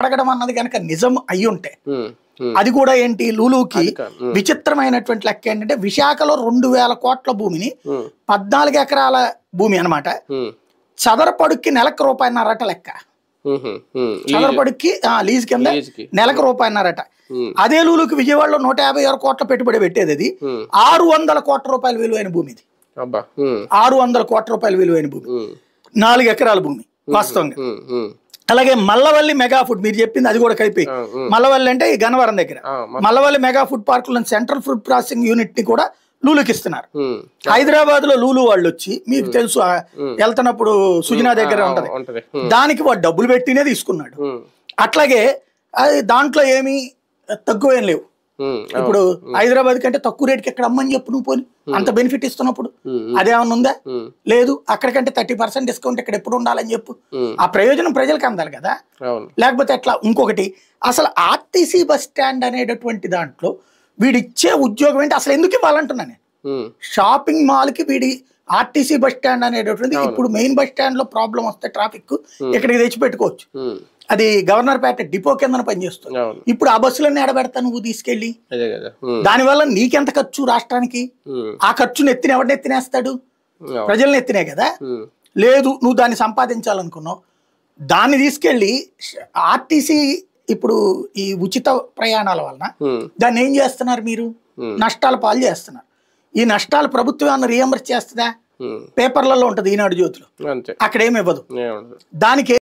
అడగడం అన్నది కనుక నిజం అయి ఉంటే అది కూడా ఏంటి లూలుకి విచిత్రమైనటువంటి లెక్క ఏంటంటే విశాఖలో 2000 కోట్ల భూమిని 14 ఎకరాల భూమి అన్నమాట చదరపడుక్కి నెలకు ₹1.5 లెక్క చదరపడుక్కి లీజ్ కింద నెలకు ₹1.5 అదే లూలుకి విజయవాడలో 156 కోట్ల పెట్టుబడి పెట్టేది అది 600 కోట్ల రూపాయల విలువైన భూమి ఇది 600 కోట్ల రూపాయల విలువైన భూమి 4 ఎకరాల భూమి వాస్తవంగా అలాగే మల్లవల్లి మెగా ఫుడ్ మీరు చెప్పింది అది కూడా కలిపి మల్లవల్లి అంటే ఈ గన్నవరం దగ్గర మల్లవల్లి మెగా ఫుడ్ పార్క్ లో సెంట్రల్ ఫుడ్ ప్రాసెసింగ్ యూనిట్ ని కూడా లూలుకి ఇస్తున్నారు హైదరాబాద్ లో లూలు వాళ్ళు వచ్చి మీకు తెలుసు వెళ్తున్నప్పుడు సుజనా దగ్గర ఉంటది దానికి వాడు డబ్బులు పెట్టినే తీసుకున్నాడు అట్లాగే అది దాంట్లో ఏమి తక్కువేం లేవు ఇప్పుడు హైదరాబాద్ కంటే తక్కువ రేటుకి ఎక్కడ అమ్మని చెప్పు నువ్వు పోని అంత బెనిఫిట్ ఇస్తున్నప్పుడు అదేమన్నా ఉందా లేదు అక్కడికంటే 30% డిస్కౌంట్ ఇక్కడ ఎప్పుడు ఉండాలని చెప్పు ఆ ప్రయోజనం ప్రజలకు అందాలి కదా లేకపోతే ఎట్లా ఇంకొకటి అసలు ఆర్టీసీ బస్ స్టాండ్ అనేటటువంటి దాంట్లో వీడిచ్చే ఉద్యోగం ఏంటి అసలు ఎందుకు ఇవ్వాలంటున్నా నేను షాపింగ్ మాల్ కి వీడి ఆర్టీసీ బస్ స్టాండ్ అనేటటువంటి ఇప్పుడు మెయిన్ బస్ స్టాండ్ లో ప్రాబ్లం వస్తే ట్రాఫిక్ ఇక్కడికి తెచ్చి పెట్టుకోవచ్చు అది గవర్నర్ పేట డిపో కింద పనిచేస్తుంది ఇప్పుడు ఆ బస్సులన్నీ ఎడబెడతా నువ్వు తీసుకెళ్ళి దానివల్ల నీకెంత ఖర్చు రాష్ట్రానికి ఆ ఖర్చును ఎవరిని ఎత్తినేస్తాడు ప్రజల్ని ఎత్తినే కదా లేదు నువ్వు దాన్ని సంపాదించాలనుకున్నావు దాన్ని తీసుకెళ్ళి ఆర్టీసీ ఇప్పుడు ఈ ఉచిత ప్రయాణాల వలన దాన్ని ఏం చేస్తున్నారు మీరు నష్టాల పాలు చేస్తున్నారు ఈ నష్టాలు ప్రభుత్వం రీఎంబర్స్ చేస్తుందా పేపర్లలో ఉంటది ఈనాడు జ్యోతిలో అక్కడ ఏమి ఇవ్వదు దానికి